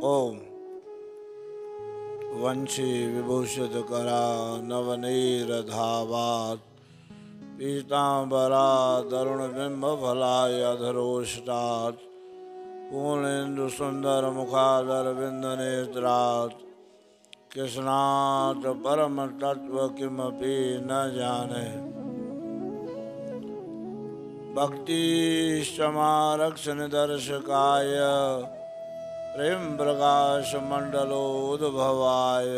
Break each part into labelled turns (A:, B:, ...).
A: ओम वंशी विभूषित करा नवनीरधावात पीतांबरा तरुण बिंब फलाय अधरोष्टात् पूर्णेन्दु सुंदर मुखादर बिंद नेत्रात् कृष्णात् परम तत्व किमपि न जाने भक्ति समारक्ष निदर्शकाय प्रेम प्रकाश मंडलोद्भवाय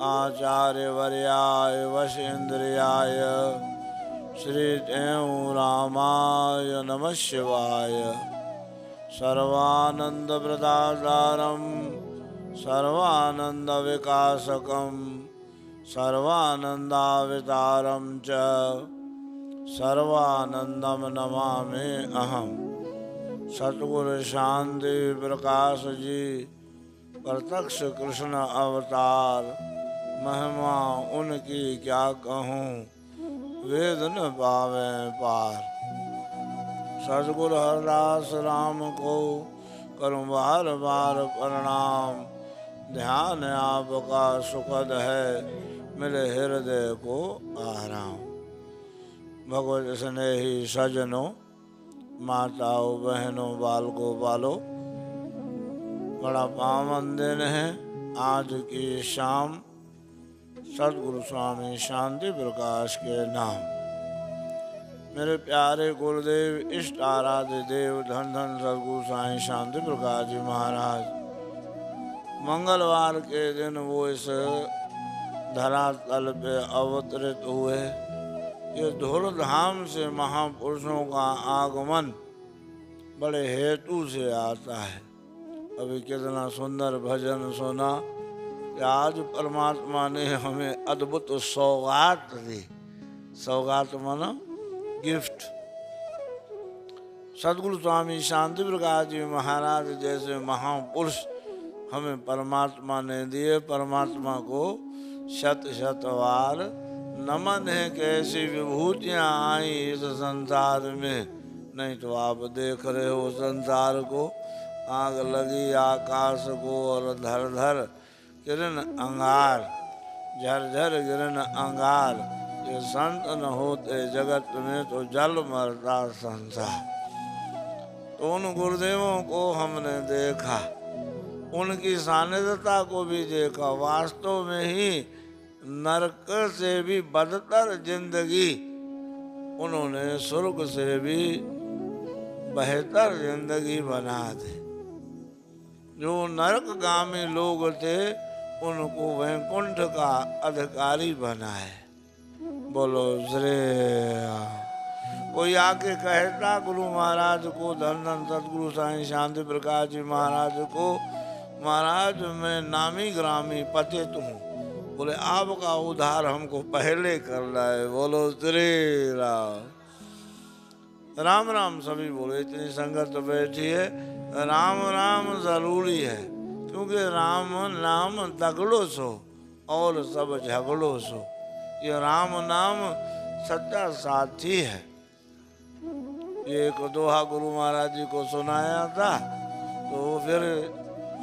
A: आचार्य वर्याय वशेन्द्रियाय श्री रामाय नमः शिवाय सर्वानंद प्रदातारं सर्वानंद विकासकं सर्वानंदावतारं च सर्वानंदम नमामि अहम। सतगुरु शांति प्रकाश जी प्रत्यक्ष कृष्ण अवतार, महिमा उनकी क्या कहूँ, वेद न पावे पार। सतगुरु हरदास राम को करूँ बार बार प्रणाम, ध्यान आपका सुखद है मेरे हृदय को आराम। भगवत स्नेही सजनों, माताओं बहनों बालकों बालो, बड़ा पावन दिन है आज की शाम सतगुरु स्वामी शांति प्रकाश के नाम। मेरे प्यारे गुरुदेव इष्ट आराध्य देव धन धन सतगुरु साईं शांति प्रकाश जी महाराज मंगलवार के दिन वो इस धरातल पे अवतरित हुए। ये धूलधाम से महापुरुषों का आगमन बड़े हेतु से आता है। अभी कितना सुंदर भजन सुना कि आज परमात्मा ने हमें अद्भुत सौगात दी। सौगात माना गिफ्ट। सतगुरु स्वामी शांति प्रकाश जी महाराज जैसे महापुरुष हमें परमात्मा ने दिए। परमात्मा को शत शत बार नमन है। कैसी विभूतियाँ आई इस संसार में, नहीं तो आप देख रहे हो संसार को, आग लगी आकाश को और धर धर किरण अंगार, झरझर गिरन अंगार। ये संत न होते जगत में तो जल मरता संसार। तो उन गुरुदेवों को हमने देखा, उनकी सानिध्यता को भी देखा। वास्तव में ही नरक से भी बदतर जिंदगी उन्होंने स्वर्ग से भी बेहतर जिंदगी बना दी। जो नरकगामी लोग थे उनको वैकुंठ का अधिकारी बनाए। बोलो श्री। कोई आके कहता गुरु महाराज को, धन धन सतगुरु साईं शांति प्रकाश जी महाराज को, महाराज मैं नामी ग्रामी पतित हूँ। बोले आपका उद्धार हमको पहले करना है। बोलो श्री राम। राम राम सभी बोले। इतनी संगत बैठी है, राम राम जरूरी है, क्योंकि राम नाम दगड़ो सो और सब झगड़ो सो। ये राम नाम सच्चा साथी है। ये एक दोहा गुरु महाराज जी को सुनाया था, तो फिर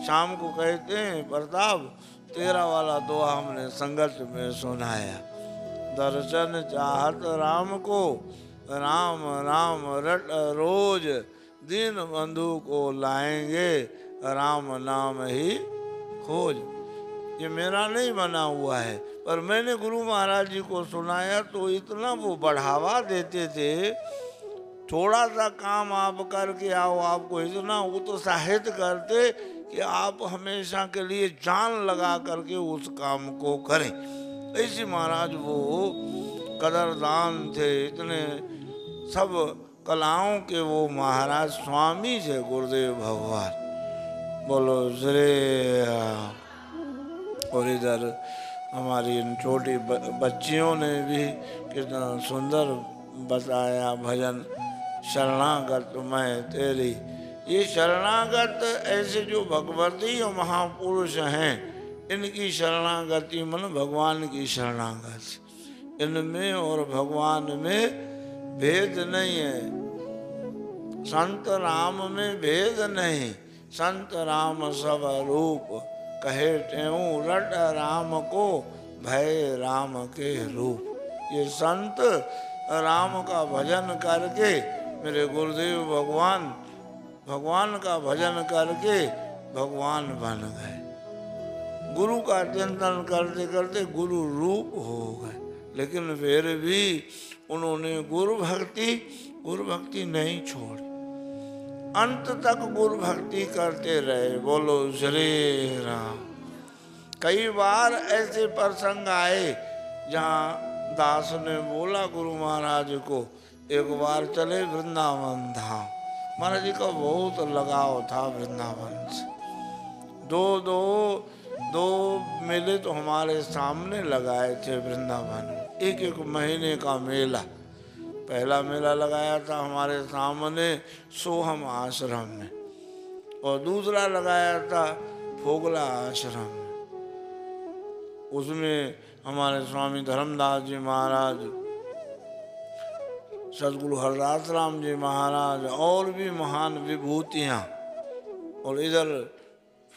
A: शाम को कहते हैं प्रताप तेरा वाला दोहा हमने संगत में सुनाया। दर्शन चाहत राम को, राम राम रट रोज, दीन बंधु को लाएंगे, राम नाम ही खोज। ये मेरा नहीं बना हुआ है, पर मैंने गुरु महाराज जी को सुनाया तो इतना वो बढ़ावा देते थे। थोड़ा सा काम आप करके आओ, आपको इतना उत्साहित करते कि आप हमेशा के लिए जान लगा करके उस काम को करें। ऐसे महाराज वो कदरदान थे। इतने सब कलाओं के वो महाराज स्वामी थे गुरुदेव भगवान। बोलो श्री। और इधर हमारी इन छोटी बच्चियों ने भी कितना सुंदर बताया भजन, शरणागत मैं तेरी। ये शरणागत ऐसे जो भगवती और महापुरुष हैं, इनकी शरणागति मन भगवान की शरणागति। इनमें और भगवान में भेद नहीं है। संत राम में भेद नहीं, संत राम सब रूप, कहे त्यों रट राम को, भय राम के रूप। ये संत राम का भजन करके, मेरे गुरुदेव भगवान का भजन करके भगवान बन गए। गुरु का चिंतन करते करते गुरु रूप हो गए। लेकिन फिर भी उन्होंने गुरु भक्ति नहीं छोड़ी, अंत तक गुरु भक्ति करते रहे। बोलो श्री राम। कई बार ऐसे प्रसंग आए जहाँ दास ने बोला गुरु महाराज को, एक बार चले वृंदावन धाम। महाराज जी का बहुत लगाव था वृंदावन से। दो मेले तो हमारे सामने लगाए थे वृंदावन में, एक महीने का मेला। पहला मेला लगाया था हमारे सामने सोहम आश्रम में, और दूसरा लगाया था फोगला आश्रम में। उसमें हमारे स्वामी धर्मदास जी महाराज, सदगुरु हरदास राम जी महाराज और भी महान विभूतियाँ। और इधर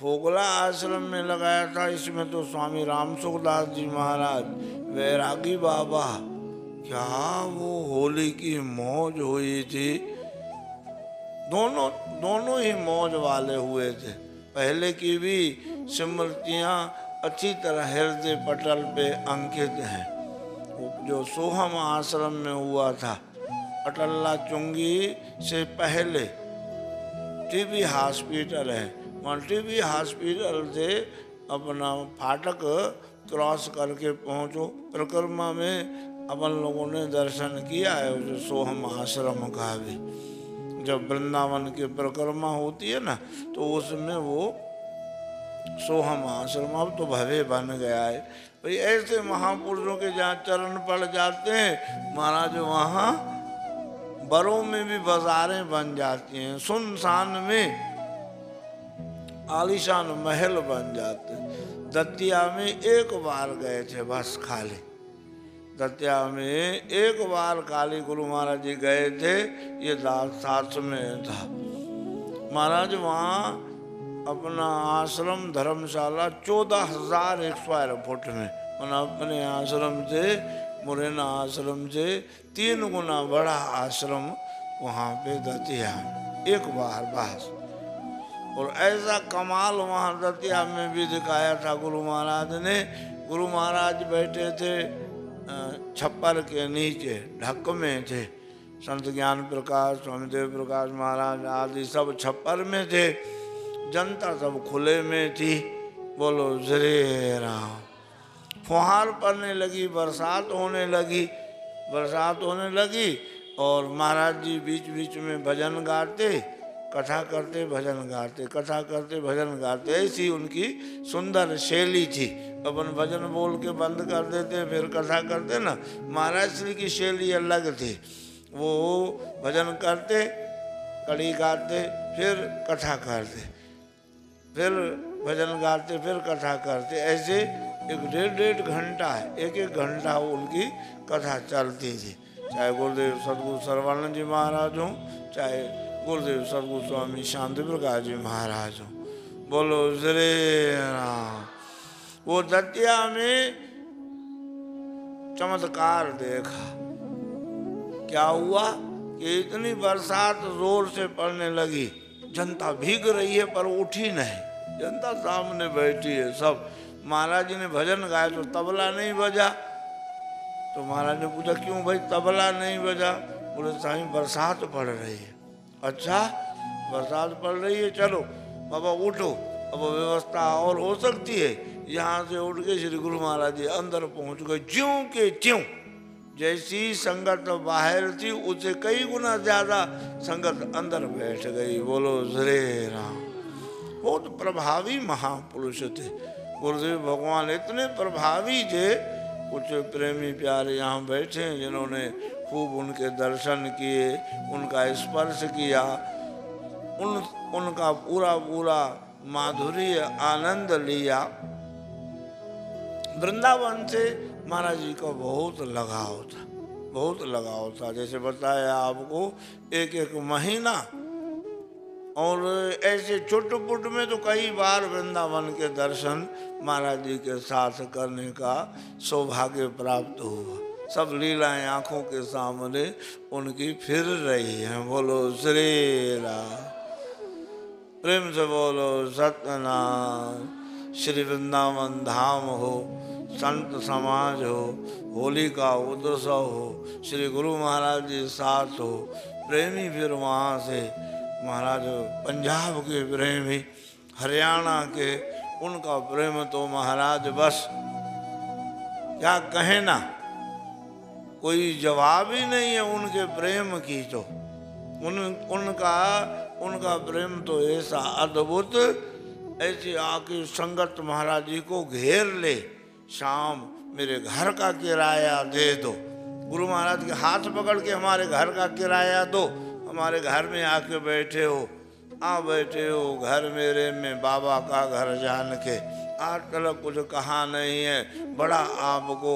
A: फोगला आश्रम में लगाया था, इसमें तो स्वामी राम सुखदास जी महाराज, वैरागी बाबा, क्या वो होली की मौज हुई थी। दोनों ही मौज वाले हुए थे। पहले की भी स्मृतियाँ अच्छी तरह हृदय पटल पे अंकित हैं। जो सोहम आश्रम में हुआ था, अटल्ला चुंगी से पहले टीबी हॉस्पिटल है, वहाँ टीबी हॉस्पिटल से अपना फाटक क्रॉस करके पहुँचो। परिक्रमा में अपन लोगों ने दर्शन किया है उस सोहम आश्रम का भी। जब वृंदावन की परिक्रमा होती है ना, तो उसमें वो सोहम आश्रम अब तो भव्य बन गया है। भाई ऐसे महापुरुषों के जहाँ चरण पड़ जाते हैं महाराज, वहाँ बरों में भी बाजारें बन जाती हैं, सुनसान में आलीशान महल बन जाते। दतिया में एक बार गए थे बस खाली, दतिया में एक बार काली गुरु महाराज जी गए थे, ये साथ में था। महाराज वहाँ अपना आश्रम धर्मशाला 14,000 स्क्वायर फुट में, अपने आश्रम से, मुरैना आश्रम से 3 गुना बड़ा आश्रम वहाँ पे दतिया एक बार बस। और ऐसा कमाल वहाँ दतिया में भी दिखाया था गुरु महाराज ने। गुरु महाराज बैठे थे छप्पर के नीचे, ढक में थे। संत ज्ञान प्रकाश, स्वामी देव प्रकाश महाराज आदि सब छप्पर में थे, जनता सब खुले में थी। बोलो श्री राम। फुहार पड़ने लगी, बरसात होने लगी और महाराज जी बीच बीच में भजन गाते, कथा करते भजन गाते, कथा करते भजन गाते। ऐसी उनकी सुंदर शैली थी। अपन भजन बोल के बंद कर देते, फिर कथा करते ना। महाराज श्री की शैली अलग थी। वो भजन करते, कड़ी गाते, फिर कथा करते, फिर भजन गाते, फिर कथा करते। ऐसे 1.5 घंटा, 1 घंटा उनकी कथा चलती थी। चाहे गुरुदेव सदगुरु सर्वानंद जी महाराज हों, चाहे गुरुदेव सदगुरु स्वामी शांति प्रकाश जी महाराज हों। बोलो श्री राम। वो दतिया में चमत्कार देखा। क्या हुआ कि इतनी बरसात जोर से पड़ने लगी, जनता भीग रही है पर उठी नहीं, जनता सामने बैठी है सब। महाराज जी ने भजन गाया तो तबला नहीं बजा। तो महाराज ने पूछा क्यों भाई तबला नहीं बजा? बोले साईं बरसात पड़ रही है। अच्छा बरसात पड़ रही है, चलो बाबा उठो, अब व्यवस्था और हो सकती है। यहाँ से उठ के श्री गुरु महाराज जी अंदर पहुँच गए, ज्यों के त्यों। जैसी संगत बाहर थी उससे कई गुना ज्यादा संगत अंदर बैठ गई। बोलो श्री राम। बहुत प्रभावी महापुरुष थे गुरुदेव भगवान, इतने प्रभावी थे। कुछ प्रेमी प्यारे यहाँ बैठे हैं जिन्होंने खूब उनके दर्शन किए, उनका स्पर्श किया, उनका पूरा माधुर्य आनंद लिया। वृंदावन से महाराज जी का बहुत लगाव था। जैसे बताया आपको, एक महीना और ऐसे चुटपुट में तो कई बार वृंदावन के दर्शन महाराज जी के साथ करने का सौभाग्य प्राप्त हुआ। सब लीलाएं आंखों के सामने उनकी फिर रही हैं। बोलो श्री राम, प्रेम से बोलो सत्यनारायण। श्री वृंदावन धाम हो, संत समाज हो, होली का उत्सव हो, श्री गुरु महाराज जी साथ हो, प्रेमी फिर वहाँ से महाराज पंजाब के प्रेमी, हरियाणा के, उनका प्रेम तो महाराज बस क्या कहें ना, कोई जवाब ही नहीं है उनके प्रेम की। तो उनका प्रेम तो ऐसा अद्भुत, ऐसी आके संगत महाराज जी को घेर ले। शाम मेरे घर का किराया दे दो, गुरु महाराज के हाथ पकड़ के हमारे घर का किराया दो, हमारे घर में आके बैठे हो, बैठे हो घर मेरे में बाबा का घर जान के। आज तक कुछ कहा नहीं है, बड़ा आपको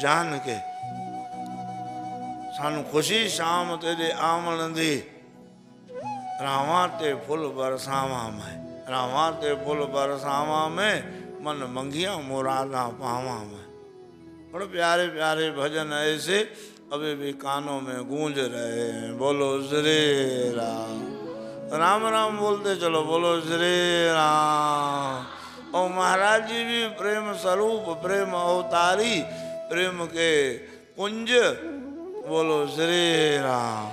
A: जान के सानू खुशी शाम तेरे आमन दी, रावा ते फुल बरसावा में, रावा ते फुल बरसावा में, मन मंगिया मुरादा पावा में। बड़े प्यारे प्यारे भजन ऐसे अभी भी कानों में गूंज रहे हैं। बोलो श्री राम, राम राम बोलते चलो, बोलो श्री राम। और महाराज जी भी प्रेम स्वरूप, प्रेम अवतारी, प्रेम के पुंज। बोलो श्री राम,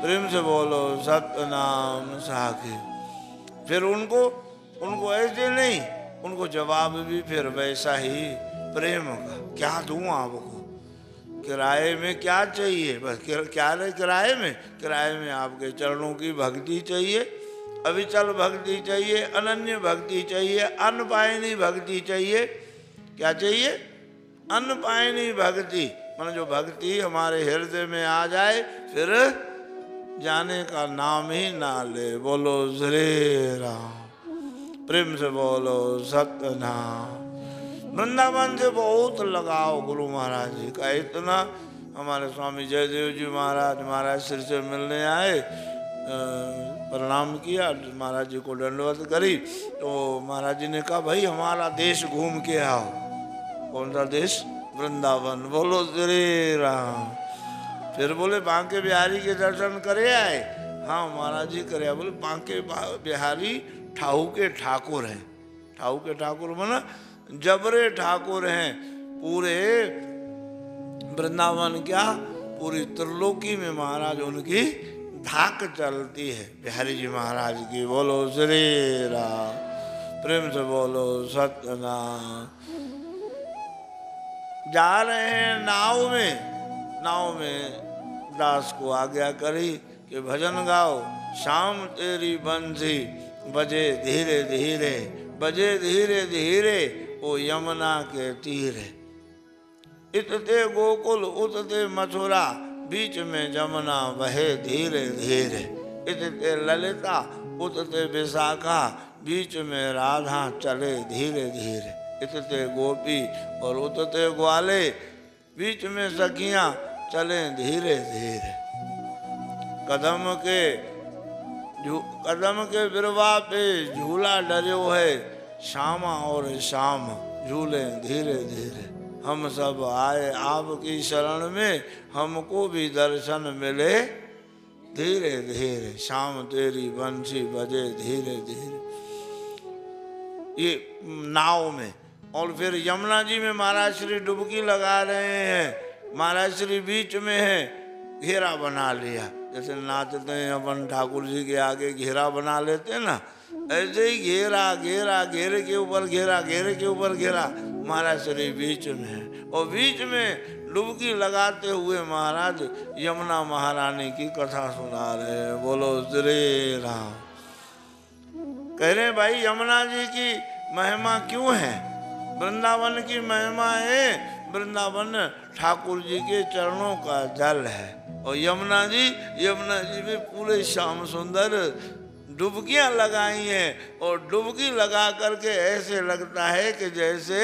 A: प्रेम से बोलो सतनाम साखी। फिर उनको ऐसे नहीं, उनको जवाब भी फिर वैसा ही प्रेम का। क्या दूं आपको, किराए में क्या चाहिए, बस क्या है किराए में आपके चरणों की भक्ति चाहिए, अविचल भक्ति चाहिए, अनन्य भक्ति चाहिए, अनपायनी भक्ति चाहिए। क्या चाहिए? अनपायनी भक्ति, मतलब जो भक्ति हमारे हृदय में आ जाए फिर जाने का नाम ही ना ले। बोलो श्री राम, प्रेम से बोलो सत्यनाम। वृंदावन से बहुत लगाव गुरु महाराज जी का, इतना हमारे स्वामी जयदेव जी महाराज श्री से मिलने आए, प्रणाम किया, महाराज जी को दंडवत करी, तो महाराज जी ने कहा भाई हमारा देश घूम के आओ। कौन सा देश? वृंदावन। बोलो श्री राम। फिर बोले बांके बिहारी के दर्शन करे आए? हाँ महाराज जी करे। बोले बांके बिहारी ठाऊ के ठाकुर हैं। ठाऊ के ठाकुर माना जबरे ठाकुर हैं। पूरे वृंदावन क्या, पूरी त्रिलोकी में महाराज उनकी धाक चलती है, बिहारी जी महाराज की। बोलो श्री राम, प्रेम से बोलो सत्यनाम। जा रहे हैं नाव में दास को आज्ञा करी कि भजन गाओ। शाम तेरी बंसी बजे धीरे धीरे, बजे धीरे धीरे ओ यमुना के तीरे। इतते गोकुल उतते मथुरा, बीच में जमुना बहे धीरे धीरे। इतते ललिता उतते विशाखा, बीच में राधा चले धीरे धीरे। इतते गोपी और उतते ग्वाले, बीच में सखियां चले धीरे धीरे। कदम के बिरवा पे झूला डरियो है, श्यामा और श्याम झूले धीरे धीरे। हम सब आए आपकी शरण में, हमको भी दर्शन मिले धीरे धीरे। शाम तेरी बंसी बजे धीरे धीरे, ये नाव में। और फिर यमुना जी में महाराज श्री डुबकी लगा रहे हैं, महाराज श्री बीच में है, घेरा बना लिया। जैसे नाचते हैं अपन ठाकुर जी के आगे घेरा बना लेते हैं ना, ऐसे ही घेरा घेरा, घेरे के ऊपर घेरा, घेरे के ऊपर घेरा, महाराज श्री बीच में है। और बीच में डुबकी लगाते हुए महाराज यमुना महारानी की कथा सुना रहे हैं। बोलो श्री राम। कह रहे भाई यमुना जी की महिमा क्यों है? वृंदावन की महिमा है, वृंदावन ठाकुर जी के चरणों का जल है। और यमुना जी में पूरे श्याम सुंदर डुबकियां लगाई हैं। और डुबकी लगा करके ऐसे लगता है कि जैसे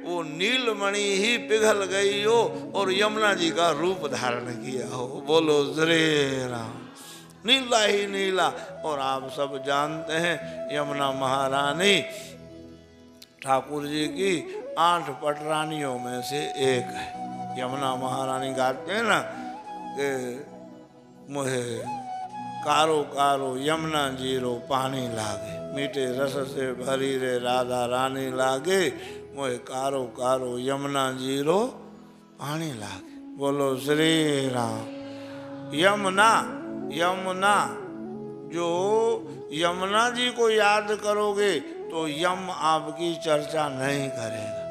A: वो नीलमणि ही पिघल गई हो और यमुना जी का रूप धारण किया हो। बोलो श्री राम। नीला ही नीला। और आप सब जानते हैं यमुना महारानी ठाकुर जी की 8 पटरानियों में से एक है। यमुना महारानी गाते हैं ना कि मुझे कारो कारो यमुना जीरो पानी लागे, मीठे रस से भरी रे राधा रानी लागे, मुझे कारो कारो यमुना जीरो पानी लागे। बोलो श्री राम। यमुना, यमुना, जो यमुना जी को याद करोगे तो यम आपकी चर्चा नहीं करेगा,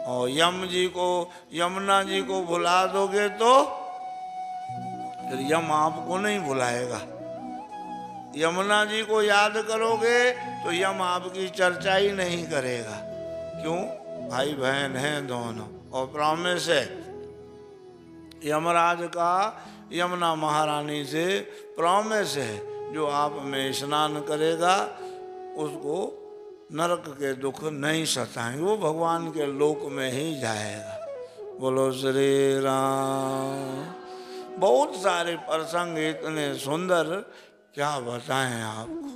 A: और यम जी को, यमुना जी को भुला दोगे तो फिर यम आपको नहीं भुलाएगा। यमुना जी को याद करोगे तो यम आपकी चर्चा ही नहीं करेगा। क्यों? भाई बहन हैं दोनों, और प्रॉमिस है यमराज का यमुना महारानी से प्रॉमिस है, जो आप में स्नान करेगा उसको नरक के दुख नहीं सताएंगे, वो भगवान के लोक में ही जाएगा। बोलो श्री राम। बहुत सारे प्रसंग इतने सुंदर, क्या बताएं आपको,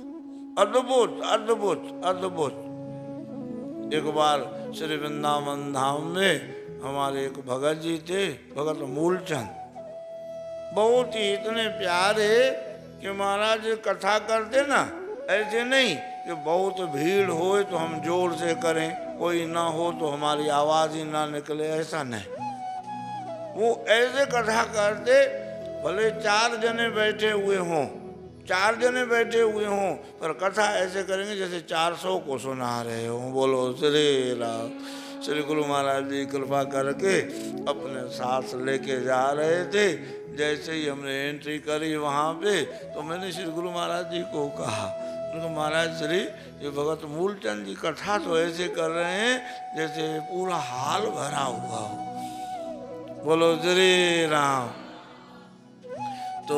A: अद्भुत अद्भुत अद्भुत। एक बार श्री वृंदावन धाम में हमारे एक भगत जी थे, भगत मूलचंद, बहुत ही इतने प्यारे कि महाराज कथा करते ना, ऐसे नहीं कि बहुत भीड़ हो तो हम जोर से करें, कोई ना हो तो हमारी आवाज़ ही ना निकले, ऐसा नहीं। वो ऐसे कथा करते, भले 4 जने बैठे हुए हों, 4 जने बैठे हुए हों, पर कथा ऐसे करेंगे जैसे 400 को सुना रहे हों। बोलो श्री राम। श्री गुरु महाराज जी कृपा करके अपने साथ लेके जा रहे थे। जैसे ही हमने एंट्री करी वहाँ पे, तो मैंने श्री गुरु महाराज जी को कहा, तो महाराज श्री ये भगत मूलचंद जी कथा तो ऐसे कर रहे हैं जैसे पूरा हाल भरा हुआ हो। बोलो श्री राम। तो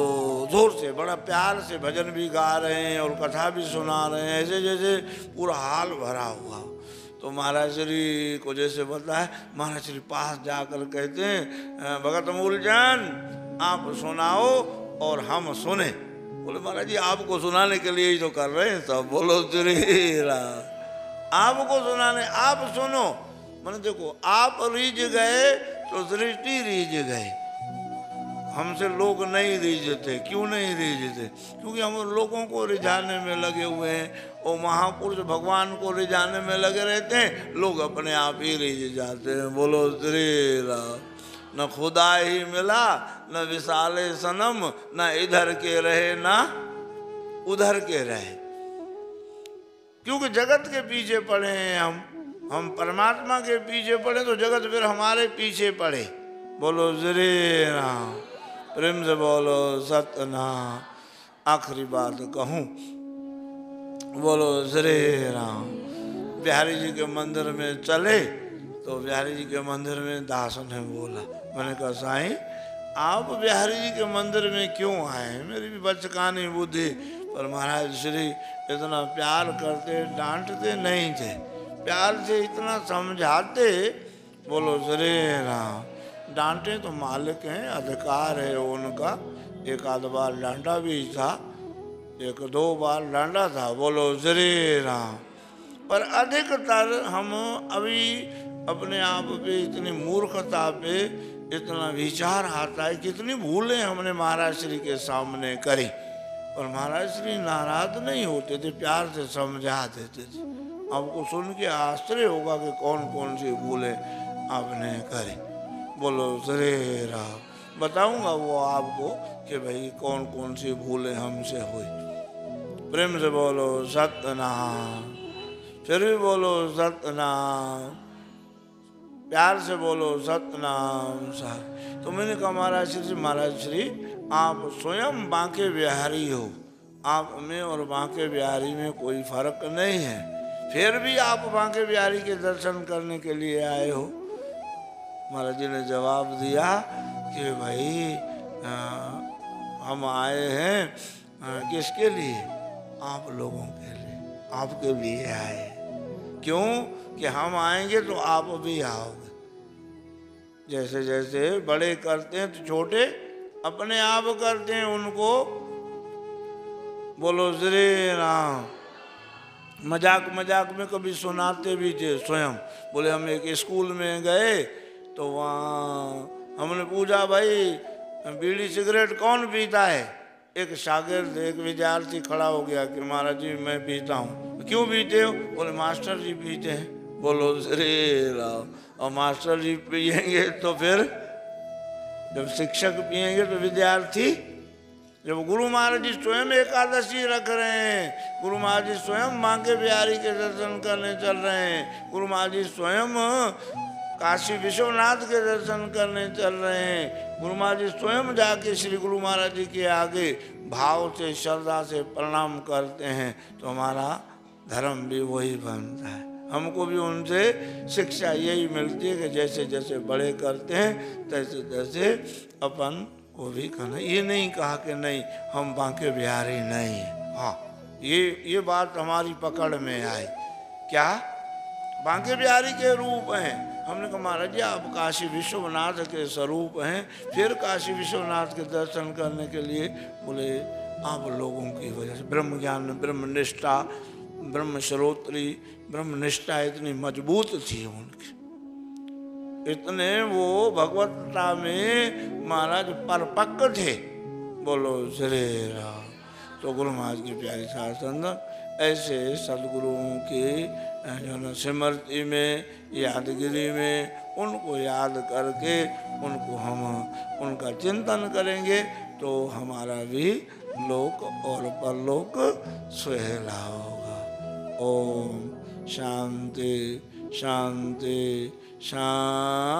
A: जोर से, बड़ा प्यार से भजन भी गा रहे हैं और कथा भी सुना रहे हैं, ऐसे जैसे पूरा हाल भरा हुआ। तो महाराज श्री को जैसे बताया, महाराज श्री पास जाकर कहते हैं, भगत मूलचंद आप सुनाओ और हम सुने। बोले महाराज जी आपको सुनाने के लिए ही तो कर रहे हैं सब। बोलो श्री राम। आपको सुनाने, आप सुनो। मैंने देखो, आप रीझ गए तो सृष्टि रीझ गए, हमसे लोग नहीं रीझते। क्यों नहीं रीझते? क्योंकि हम लोगों को रिझाने में लगे हुए हैं, और महापुरुष भगवान को रिझाने में लगे रहते हैं, लोग अपने आप ही रीझ जाते हैं। बोलो श्री राम। न खुदा ही मिला, न विशाले सनम, न इधर के रहे ना उधर के रहे। क्योंकि जगत के पीछे पड़े हैं हम परमात्मा के पीछे पड़े तो जगत फिर हमारे पीछे पड़े। बोलो श्री राम। प्रेम से बोलो सतनाम। आखिरी बात कहूँ, बोलो श्री राम। बिहारी जी के मंदिर में चले तो बिहारी जी के मंदिर में दास ने बोला, मैंने कहा साईं आप बिहारी जी के मंदिर में क्यों आए? मेरी भी बचकानी बुद्धि। पर महाराज श्री इतना प्यार करते, डांटते नहीं थे, प्यार से इतना समझाते। बोलो श्री राम। डांटे तो मालिक हैं, अधिकार है उनका। एक आध बार डांटा भी था, 1-2 बार डांटा था। बोलो श्री राम। पर अधिकतर हम अभी अपने आप पे इतनी मूर्खता पे इतना विचार आता है, कितनी भूलें हमने महाराज श्री के सामने करी। और महाराज श्री नाराज नहीं होते थे, प्यार से समझा देते थे। आपको सुन के आश्चर्य होगा कि कौन कौन सी भूलें आपने करी। बोलो श्री राम। बताऊंगा वो आपको कि भाई कौन कौन सी भूलें हमसे हुई। प्रेम से बोलो सतनाम। फिर भी बोलो सतनाम। प्यार से बोलो सतनाम साहब। तो मैंने कहा महाराज श्री आप स्वयं बांके बिहारी हो, आप में और बांके बिहारी में कोई फर्क नहीं है, फिर भी आप बांके बिहारी के दर्शन करने के लिए आए हो। महाराज जी ने जवाब दिया कि भाई हम आए हैं किसके लिए? आप लोगों के लिए, आपके लिए आए। क्यों? कि हम आएंगे तो आप भी आओगे। जैसे जैसे बड़े करते हैं तो छोटे अपने आप करते हैं, उनको बोलो श्री राम। मजाक मजाक में कभी सुनाते भी थे स्वयं। बोले हम एक स्कूल में गए तो वहाँ हमने पूछा भाई बीड़ी सिगरेट कौन पीता है। एक शागिर्द एक विद्यार्थी खड़ा हो गया कि महाराज जी मैं पीता हूँ। क्यों पीते हो? बोले मास्टर जी पीते हैं। बोलो श्री राम। और मास्टर जी पिएंगे तो फिर, जब शिक्षक पिएंगे तो विद्यार्थी, जब गुरु महाराज जी स्वयं एकादशी रख रहे हैं, गुरु महाराज जी स्वयं बांके बिहारी के दर्शन करने चल रहे हैं, गुरु महाराज जी स्वयं काशी विश्वनाथ के दर्शन करने चल रहे हैं, गुरु महाराज जी स्वयं जाके श्री गुरु महाराज जी के आगे भाव से श्रद्धा से प्रणाम करते हैं, तो हमारा धर्म भी वही बनता है। हमको भी उनसे शिक्षा यही मिलती है कि जैसे जैसे बड़े करते हैं तैसे तैसे अपन को भी करना। ये नहीं कहा कि नहीं हम बांके बिहारी नहीं हैं। हाँ, ये बात हमारी पकड़ में आई। क्या बांके बिहारी के रूप हैं? हमने कहा महाराज जी आप काशी विश्वनाथ के स्वरूप हैं, फिर काशी विश्वनाथ के दर्शन करने के लिए। बोले आप लोगों की वजह से ब्रह्म ज्ञान, ब्रह्मनिष्ठा, ब्रह्म श्रोत्री, ब्रह्मनिष्ठा इतनी मजबूत थी उनकी, इतने वो भगवत्ता में महाराज परपक्व थे। बोलो श्री राम। तो गुरु महाराज की प्यारी साध संगत ऐसे सदगुरुओं की जो न स्मृति में, यादगिरी में उनको याद करके उनको हम उनका चिंतन करेंगे तो हमारा भी लोक और परलोक सुहेला होगा। ओम शांति शांति शांति।